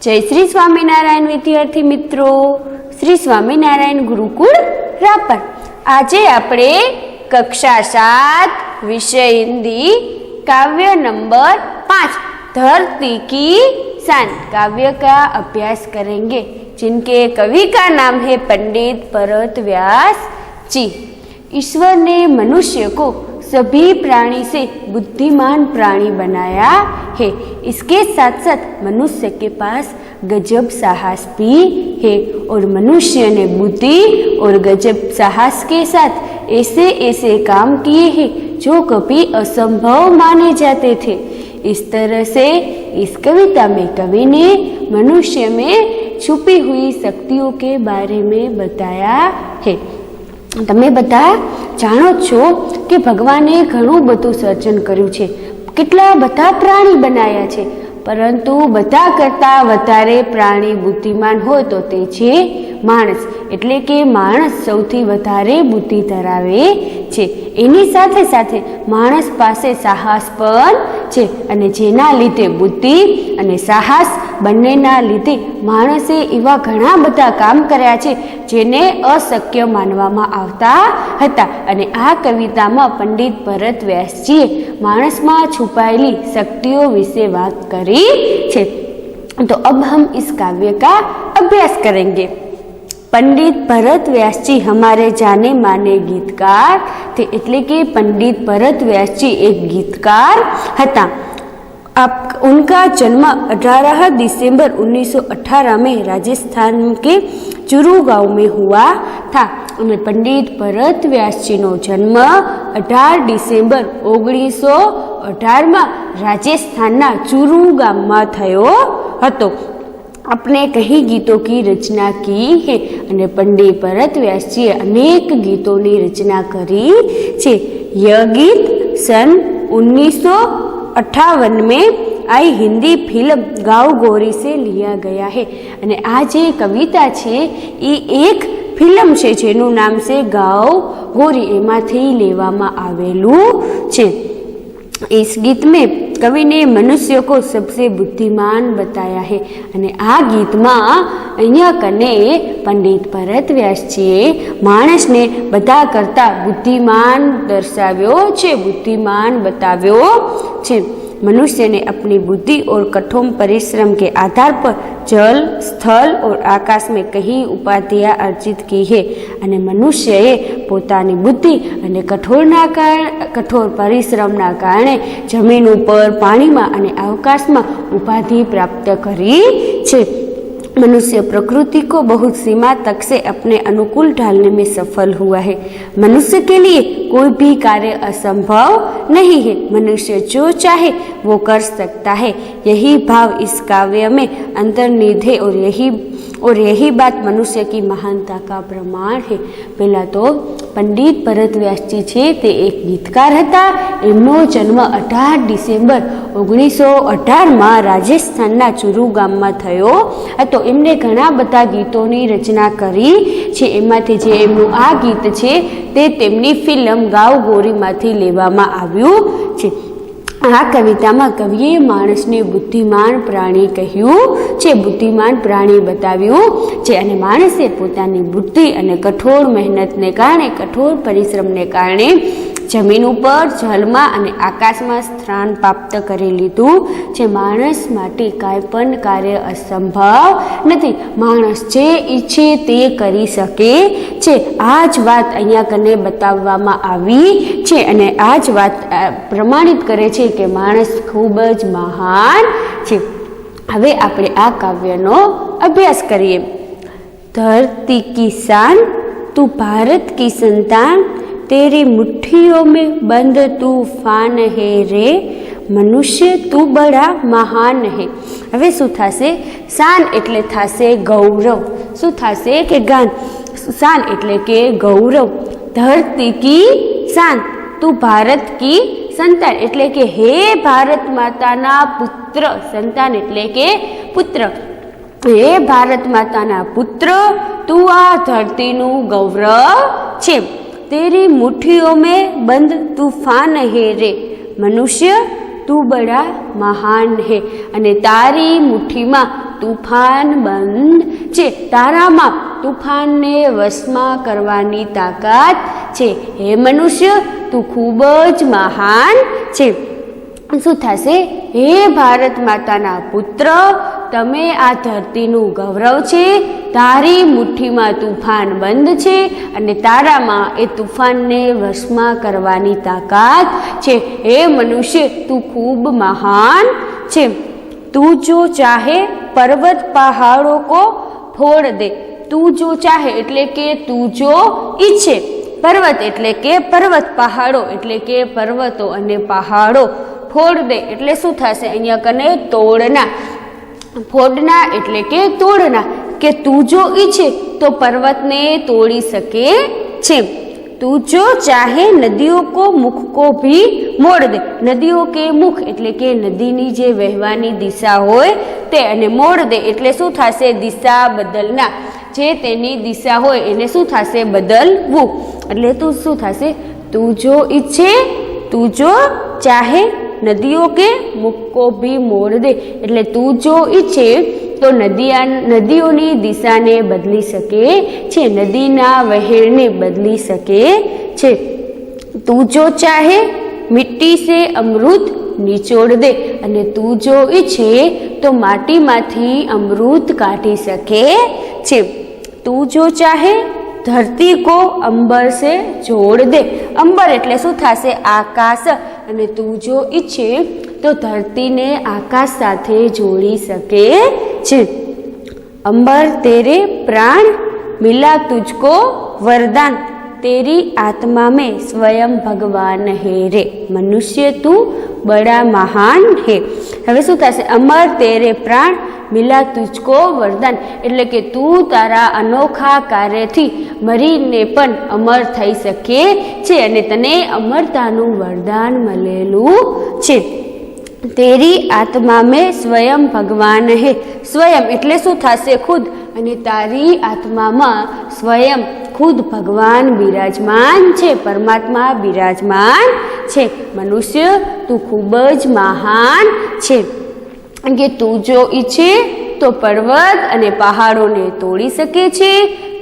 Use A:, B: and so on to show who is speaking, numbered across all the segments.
A: जय श्री स्वामीनारायण विद्यार्थी मित्रों, श्री स्वामीनारायण गुरुकुल रापर। आजे आपणे कक्षा 7 विषय हिंदी काव्य नंबर 5 धरती की शान काव्य का अभ्यास करेंगे, जिनके कवि का नाम है पंडित भरत व्यास जी। ईश्वर ने मनुष्य को सभी प्राणी से बुद्धिमान प्राणी बनाया है। इसके साथ साथ मनुष्य के पास गजब साहस भी है और मनुष्य ने बुद्धि और गजब साहस के साथ ऐसे ऐसे काम किए हैं जो कभी असंभव माने जाते थे। इस तरह से इस कविता में कवि ने मनुष्य में छुपी हुई शक्तियों के बारे में बताया है। તમે બધા જાણો છો કે ભગવાને ઘણું બધું સર્જન કર્યું છે, કેટલા બધા પ્રાણી બનાવ્યા છે, પરંતુ બધા કરતા વધારે પ્રાણી બુદ્ધિમાન હોય તો તે છે માણસ। એટલે કે માણસ સૌથી વધારે બુદ્ધિ ધરાવે છે। એની સાથે સાથે માણસ પાસે સાહસ પણ છે અને જેના લીધે બુદ્ધિ અને સાહસ બંનેના લીધે માણસે એવા ઘણા બધા કામ કર્યા છે જેને અશક્ય માનવામાં આવતા હતા। અને આ કવિતામાં પંડિત ભરત વ્યાસજીએ માણસમાં છુપાયેલી શક્તિઓ વિશે વાત કરી છે। तो अब हम इस काव्य का अभ्यास करेंगे। पंडित भरत व्यास जी हमारे जाने माने गीतकार थे। એટલે કે पंडित भरत व्यास जी एक गीतकार હતા। उनका जन्म 18 दिसंबर 1918 में राजस्थान के चूरू गांव में हुआ था। पंडित भरत व्यास जी नो जन्म 18 दिसंबर 1918 में राजस्थान चूरू गाम में थयो हतो। अपने कई गीतों की रचना की है और पंडित भरत व्यास जी अनेक गीतों की रचना करी छे। यह गीत सन 1958 में आई हिंदी फिल्म गाँव गोरी से लिया गया है। और आज ये कविता छे ये एक फिल्म छे जेनु नाम से गाँव गोरी एमांथी लेवामां आवेलू छे। इस गीत में कवि ने मनुष्य को सबसे बुद्धिमान बताया है। અને આ ગીતમાં અહીંયા કને પંડિત ભરત વ્યાસજીએ માણસને બધા કરતા बुद्धिमान दर्शाव्यो छे, बुद्धिमान बताव्यो छे। मनुष्य ने अपनी बुद्धि और कठोर परिश्रम के आधार पर जल, स्थल और आकाश में कई उपाधियां अर्जित की है। અને મનુષ્યએ પોતાની બુદ્ધિ અને કઠોર પરિશ્રમના કારણે જમીન ઉપર, પાણીમાં અને આકાશમાં ઉપાધિ પ્રાપ્ત કરી છે। मनुष्य प्रकृति को बहुत सीमा तक से अपने अनुकूल ढालने में सफल हुआ है। मनुष्य के लिए कोई भी कार्य असंभव नहीं है। मनुष्य जो चाहे वो कर सकता है। यही भाव इस काव्य में अंतर्निहित है और यही बात मनुष्य की महानता का प्रमाण है। पहला तो पंडित भरत व्यास जी छे ते एक गीतकार हता। एमनो जन्म 18 डिसेम्बर 1918 में राजस्थान चूरू गाम में थयो हतो। एमने घणा बधा गीतोनी रचना करी छे। एमांथी जे एमनुं आ गीत छे ते तेमनी फिल्म गाँव गोरी मांथी लेवामां आव्युं छे। आ कवितामां कविए माणसने बुद्धिमान प्राणी कह्युं छे, बुद्धिमान प्राणी बताव्युं छे। अने माणसे पोतानी बुद्धि अने कठोर मेहनतने कारणे, कठोर परिश्रमने कारणे जमीन पर, जलमां अने आकाशमां स्थान प्राप्त करी लीधुं छे। माणस माटे कांई पण कार्य असंभव नथी। माणस जे ઈચ્છે ते करी शके छे। आ ज वात अहींया कने बताववामां आवी छे अने आ ज वात प्रमाणित करे छे के माणस खूब ज महान छे। हवे आपणे आ काव्यनो अभ्यास करीए। धरती की शान, तू भारत की संतान, तेरी मुट्ठियों में बंद तूफान है रे, मनुष्य तू बड़ा महान है। हवे शुं थशे? शान एटले थशे गौरव। शुं थशे के गान? शान एटले के गौरव। धरती की शान, तू भारत की संतान एटले के हे भारत माताना पुत्र। संतान एटले के पुत्र। हे भारत माताना पुत्र, तू आ धरतीनुं गौरव छे। तेरी मुट्ठियों में बंद तूफान है रे, मनुष्य तू बड़ा महान है। अने तारी मुठ्ठी में તુફાન બંધ છે. તારામાં તુફાનને વશમાં કરવાની તાકાત છે. હે મનુષ્ય, તું ખૂબ જ મહાન છે. શું થશે? હે ભારત માતાના પુત્ર, તમે આ ધરતીનું ગૌરવ છે. તારી મુઠ્ઠીમાં તુફાન બંધ છે અને તારામાં એ તુફાનને વશમાં કરવાની તાકાત છે. હે મનુષ્ય, તું ખૂબ મહાન છે. તું જો ચાહે પર્વત પહાડો કો ફોડ દે. તું જો ચાહે એટલે કે તું જો ઈચ્છે. પર્વત એટલે કે પર્વત, પહાડો એટલે કે પર્વતો અને પહાડો. ફોડ દે એટલે શું થશે? અહીંયા કને તોડના. ફોડના એટલે કે તોડના, કે તું જો ઈચ્છે તો પર્વતને તોડી શકે છે. તું જો ચાહે નદીઓ કો મુખ કો ભી મોડ દે. નદીઓ કે મુખ એટલે કે નદીની જે વહેવાની દિશા હોય તે, અને મોડ દે એટલે શું થશે? દિશા બદલના. જે તેની દિશા હોય એને શું થશે? બદલવું. એટલે તું શું થશે? તું જો ઈચ્છે, તું જો ચાહે નદીઓ કે મુખ કો ભી મોડ દે એટલે તું જો ઈચ્છે તો નદીઓની દિશાને બદલી શકે છે, નદીના વહેણને બદલી શકે છે. તું જો ચાહે મિટ્ટી સે અમૃત નિચોડ દે. અને તું જો ઈચ્છે તો માટીમાંથી અમૃત કાઢી શકે છે. તું જો ચાહે ધરતી કો અંબર સે જોડ દે. અંબર એટલે શું થશે? આકાશ. અને તું જો ઈચ્છે તો ધરતીને આકાશ સાથે જોડી શકે છે. અંબર તેરે પ્રાણ મિલા તુજકો વરદાન, तेरी आत्मा में स्वयं भगवान है रे. मनुष्य तू बड़ा महान है. હવે શું થશે? અમર તેરે પ્રાણ મિલા તુજકો વરદાન એટલે કે તું તારા અનોખા કાર્યથી મરીને પણ અમર થઈ શકે છે અને તને અમરતાનું વરદાન મળેલું છે. તેરી આત્મા મેં સ્વયં ભગવાન હે. સ્વયં એટલે શું થશે? ખુદ. અને તારી આત્મામાં સ્વયં ખુદ ભગવાન બિરાજમાન છે, પરમાત્મા બિરાજમાન છે. મનુષ્ય, તું ખૂબ જ મહાન છે. કે તું જો ઈચ્છે તો પર્વત અને પહાડોને તોડી શકે છે.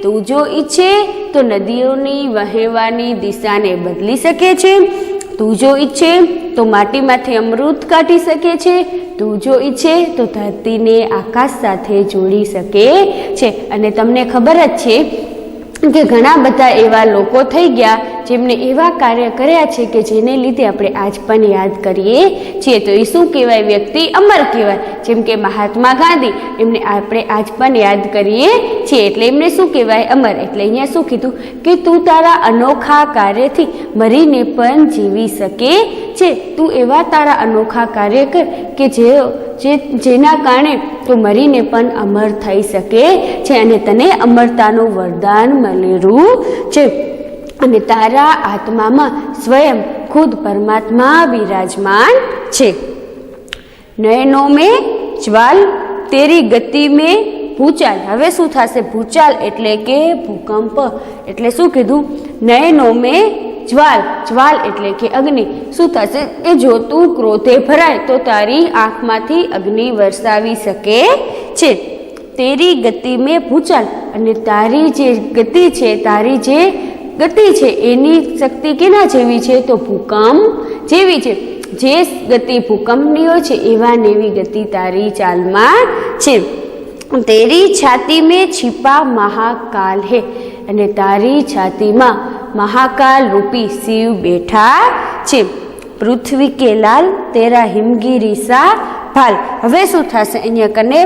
A: તું જો ઈચ્છે તો નદીઓની વહેવાની દિશાને બદલી શકે છે. તું જો ઈચ્છે તો માટીમાંથી અમૃત કાઢી શકે છે. તું જો ઈચ્છે તો ધરતીને આકાશ સાથે જોડી શકે છે. અને તમને ખબર જ છે કે ઘણા બધા એવા લોકો થઈ ગયા જેમને એવા કાર્ય કર્યા છે કે જેને લીધે આપણે આજ પણ યાદ કરીએ છીએ. તો એ શું કહેવાય? વ્યક્તિ અમર કહેવાય. જેમ કે મહાત્મા ગાંધી, એમને આપણે આજ પણ યાદ કરીએ છીએ. એટલે એમને શું કહેવાય? અમર. એટલે અહીંયા શું કીધું કે તું તારા અનોખા કાર્યથી મરીને પણ જીવી શકે છે. તું એવા તારા અનોખા કાર્ય કર કે જેના કારણે તું મરીને પણ અમર થઈ શકે છે અને તને અમરતાનું વરદાન મળેલું છે. અને તારા આત્મામાં સ્વયં ખુદ પરમાત્મા બિરાજમાન છે. નયનો મેં જ્વાલ તેરી ગતિ મેં ભૂચાલ. હવે શું થશે? ભૂચાલ એટલે કે ભૂકંપ. એટલે શું કીધું? નયનો મેં જ્વાલ. જ્વાલ એટલે કે અગ્નિ. શું થશે? કે જો તું ક્રોધે ભરાય તો તારી આંખમાંથી અગ્નિ વરસાવી શકે છે. તેરી ગતિ મેં ભૂચાલ. અને તારી જે ગતિ છે, તારી જે ગતિ છે એની શક્તિ કેના જેવી છે? તો ભૂકંપ જેવી છે. જે ગતિ ભૂકંપની હોય છે એવા નેવી ગતિ તારી ચાલમાં છે. તેરી છાતી મેં छिपा महाकाल है. અને તારી છાતીમાં મહાકાલ રૂપી શિવ બેઠા છે. પૃથ્વી કે લાલ તેરા હિમગીરી સા ભાલ. હવે શું થશે? અહીંયા કને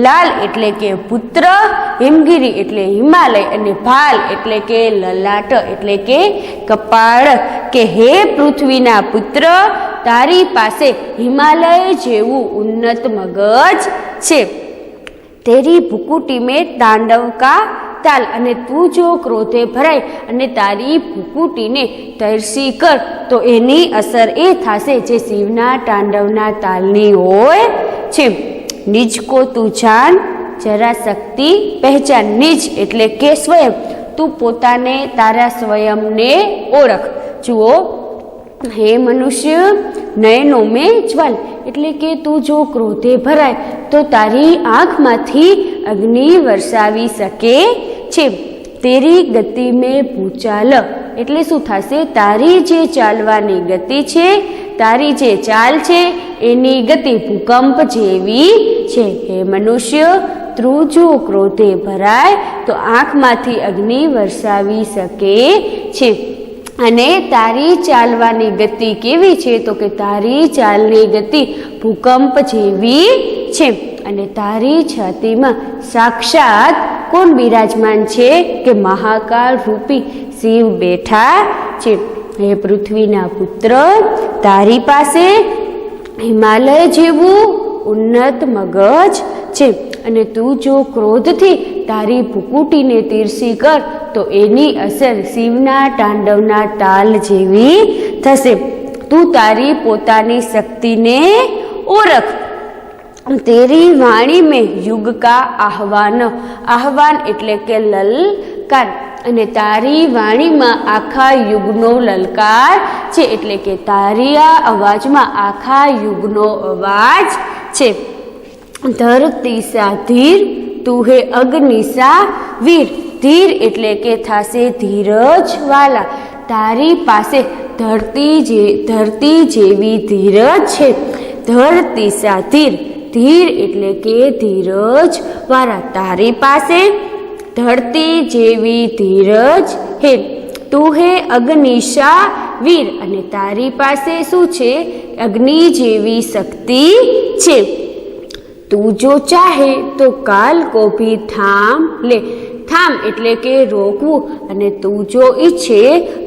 A: લાલ એટલે કે પુત્ર, હિમગીરી એટલે હિમાલય અને ભાલ એટલે કે લલાટ એટલે કે કપાળ. કે હે પૃથ્વીના પુત્ર, તારી પાસે હિમાલય જેવું ઉન્નત મગજ છે. તેરી ભુકુટી મેં તાંડવ કા તાલ. અને તું જો ક્રોધે ભરાય અને તારી ભુકુટીને તરસી કર તો એની અસર એ થશે જે શિવના તાંડવના તાલની હોય છે. નિજ કો તું જાન જરા શક્તિ પહેચાન. નિજ એટલે કે સ્વયં. તું પોતાને, તારા સ્વયંને ઓળખ. જુઓ, હે મનુષ્ય નયનો મેં જ્વાલ, એટલે કે તું જો ક્રોધે ભરાય તો તારી આંખમાંથી અગ્નિ વરસાવી શકે છે. તેરી ગતિ મેં ભૂચાલ, એટલે શું થશે? તારી જે ચાલવાની ગતિ છે, તારી જે ચાલ છે એની ગતિ ભૂકંપ જેવી છે. હે મનુષ્ય તું જો ક્રોધે ભરાય તો આંખમાંથી અગ્નિ વરસાવી શકે છે. અને તારી ચાલવાની ગતિ કેવી છે? તો કે તારી ચાલની ગતિ ભૂકંપ જેવી છે. અને તારી છાતીમાં સાક્ષાત કોણ બિરાજમાન છે? કે મહાકાળ રૂપી શિવ બેઠા છે. હે પૃથ્વીના પુત્ર, તારી પાસે હિમાલય જેવું ઉન્નત મગજ છે. અને તું જો ક્રોધથી તારી ભૂકુટીને તીરસી કર તો એની અસર શિવના તાંડવના તાલ જેવી થશે. તું તારી પોતાની શક્તિને ઓળખ. તેરી વાણી મેં યુગ કા આહવાન, આહવાન એટલે કે લલકાર. અને તારી વાણીમાં આખા યુગનો લલકાર છે, એટલે કે તારી આ અવાજમાં આખા યુગનો અવાજ છે. ધરતી સા ધીર તું હે અગ્નિસા વીર, ધીર એટલે કે થાશે ધીરજ વાલા. તારી પાસે ધરતી જેવી ધીરજ છે. ધરતી સા ધીર, ધીર એટલે કે ધીરજ વાળા. તારી પાસે ધરતી જેવી ધીરજ હે. તું હે અગ્નિશા વીર, અને તારી પાસે શું છે? અગ્નિ જેવી શક્તિ છે. તું જો ચાહે તો કાલ કો ભી થામ લે, થામ એટલે કે રોકવું. અને તું જો ઈચ્છે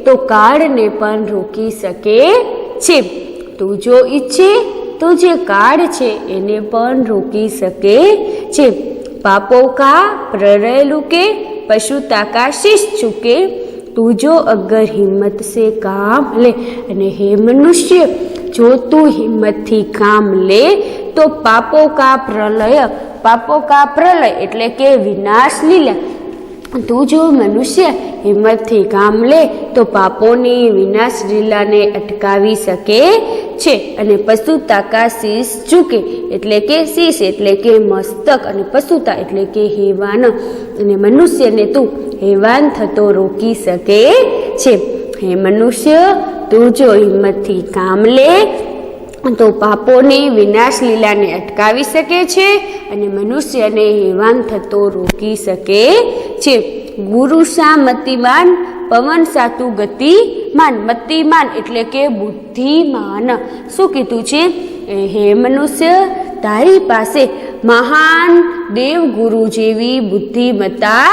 A: તો કાળને પણ રોકી શકે છે. તું જો ઈચ્છે તો જે કાળ છે એને પણ રોકી શકે છે. પાપો કા પ્રલય રૂકે, પશુતા કા શીશ ચૂકે. તું જો અગર હિંમત સે કામ લે, અને હે મનુષ્ય જો તું હિંમતથી કામ લે તો પાપો કા પ્રલય, પાપો કા પ્રલય એટલે કે વિનાશ લીલા. તું જો મનુષ્ય હિંમતથી કામ લે તો પાપોની વિનાશ લીલાને અટકાવી શકે છે. અને પશુતા કા શીશ ઝૂકે એટલે કે શીશ એટલે કે મસ્તક, અને પશુતા એટલે કે હેવાન. અને મનુષ્યને તું હેવાન થતો રોકી શકે છે. હે મનુષ્ય તું જો હિંમતથી કામ લે તો પાપોની વિનાશ લીલાને અટકાવી શકે છે અને મનુષ્યને હેવાન થતો રોકી શકે છે. ગુરુ સા મતિમાન, પવન સાતુ ગતિમાન. મતિમાન એટલે કે બુદ્ધિમાન. શું કીધું છે? હે મનુષ્ય તારી પાસે મહાન દેવ ગુરુ જેવી બુદ્ધિમત્તા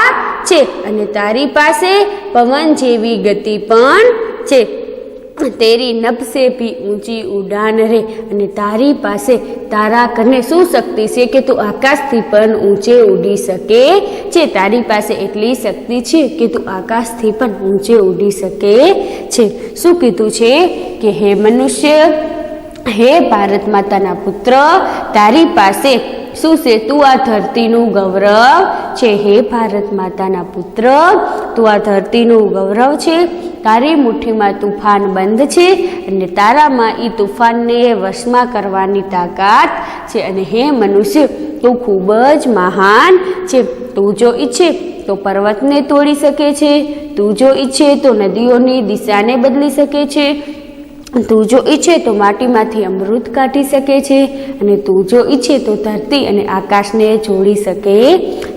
A: છે અને તારી પાસે પવન જેવી ગતિ પણ છે. તેરી નભ સે ભી ઊંચી ઉડાન રે. અને તારી પાસે તારા કને શું શક્તિ છે કે તું આકાશથી પણ ઊંચે ઉડી શકે છે. તારી પાસે એટલી શક્તિ છે કે તું આકાશથી પણ ઊંચે ઉડી શકે છે. શું કીધું છે કે હે મનુષ્ય, હે ભારત માતાના પુત્ર, તારી પાસે શું છે? તું આ ધરતીનું ગૌરવ છે. હે ભારત માતાના પુત્ર, તું આ ધરતીનું ગૌરવ છે. તારી મુઠ્ઠીમાં તુફાન બંધ છે અને તારામાં એ તુફાનને વશમાં કરવાની તાકાત છે. અને હે મનુષ્ય, તું ખૂબ જ મહાન છે. તું જો ઈચ્છે તો પર્વતને તોડી શકે છે. તું જો ઈચ્છે તો નદીઓની દિશાને બદલી શકે છે. તું જો ઈચ્છે તો માટીમાંથી અમૃત કાઢી શકે છે. અને તું જો ઈચ્છે તો ધરતી અને આકાશને જોડી શકે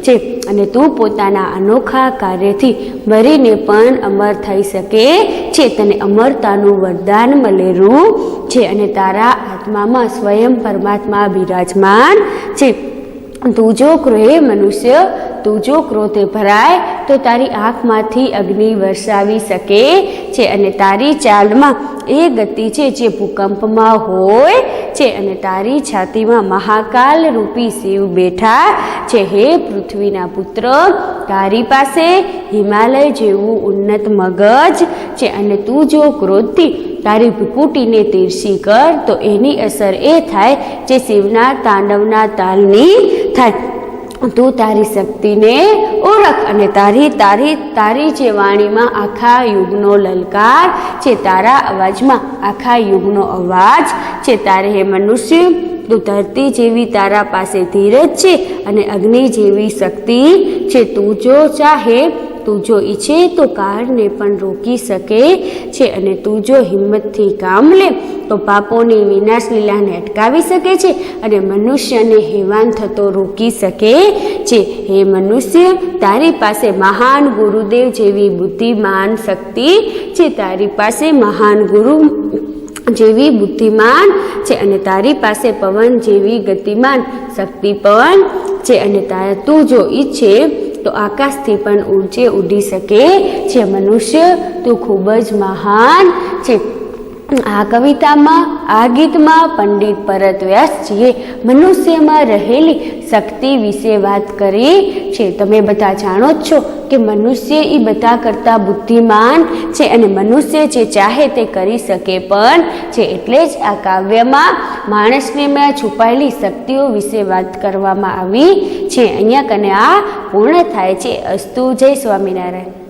A: છે. અને તું પોતાના અનોખા કાર્યથી મરીને પણ અમર થઈ શકે છે. તને અમરતાનું વરદાન મળેલું છે અને તારા આત્મામાં સ્વયં પરમાત્મા બિરાજમાન છે. તું જો હે મનુષ્ય, તું જો ક્રોધે ભરાય તો તારી આંખમાંથી અગ્નિ વરસાવી શકે છે. અને તારી ચાલમાં એ ગતિ છે જે ભૂકંપમાં હોય છે. અને તારી છાતીમાં મહાકાલ રૂપી શિવ બેઠા છે. હે પૃથ્વીના પુત્ર, તારી પાસે હિમાલય જેવું ઉન્નત મગજ છે. અને તું જો ક્રોધથી તારી ભૂકુટીને તીરસી કર તો એની અસર એ થાય જે શિવના તાંડવના તાલની થાય. તું તારી શક્તિને ઓળખ અને તારી જે વાણીમાં આખા યુગનો લલકાર છે, તારા અવાજમાં આખા યુગનો અવાજ છે. તારે હે મનુષ્ય, તું ધરતી જેવી તારા પાસે ધીરજ છે અને અગ્નિ જેવી શક્તિ છે. તું જો ચાહે, તું જો ઈચ્છે તો કાળને પણ રોકી શકે છે અને તું જો હિંમતથી કામ લે તો પાપોની વિનાશ લીલાને અટકાવી શકે છે અને મનુષ્યને હેવાન થતો રોકી શકે છે. હે મનુષ્ય, તારી પાસે મહાન ગુરુદેવ જેવી બુદ્ધિમાન શક્તિ છે. તારી પાસે મહાન ગુરુ જેવી બુદ્ધિમાન છે અને તારી પાસે પવન જેવી ગતિમાન શક્તિ પણ છે અને તું જો ઈચ્છે તો આકાશથી પણ ઊંચે ઉડી શકે છે. મનુષ્ય, તું ખૂબ જ મહાન છે. આ કવિતામાં, આ ગીતમાં પંડિત ભરત વ્યાસજીએ મનુષ્યમાં રહેલી શક્તિ વિશે વાત કરી છે. તમે બધા જાણો જ છો કે મનુષ્ય એ બધા કરતાં બુદ્ધિમાન છે અને મનુષ્ય જે ચાહે તે કરી શકે પણ છે. એટલે જ આ કાવ્યમાં માણસને છુપાયેલી શક્તિઓ વિશે વાત કરવામાં આવી છે. અહીંયા કને આ પૂર્ણ થાય છે. અસ્તુ. જય સ્વામિનારાયણ.